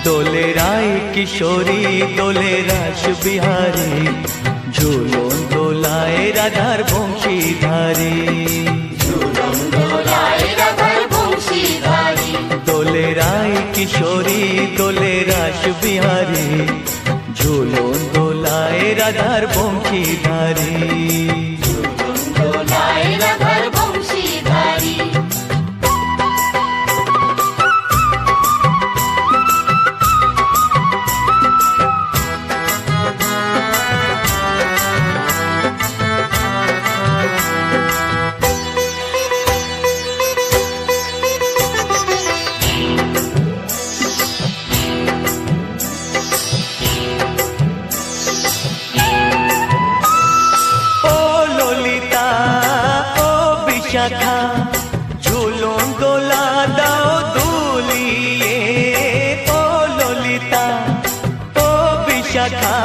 দোলে রায় কিশোরী দোলে রাস বিহারী, ঝুলন দোলায় রাধার বংশীধারী। দোলে রায় কিশোরী দোলে রাস বিহারী, ঝুলন দোলায় রাধার বংশীধারী। শাখা ঝুলন দোলা দাও দুলিয়ে, ও ললিতা ও বিশাখা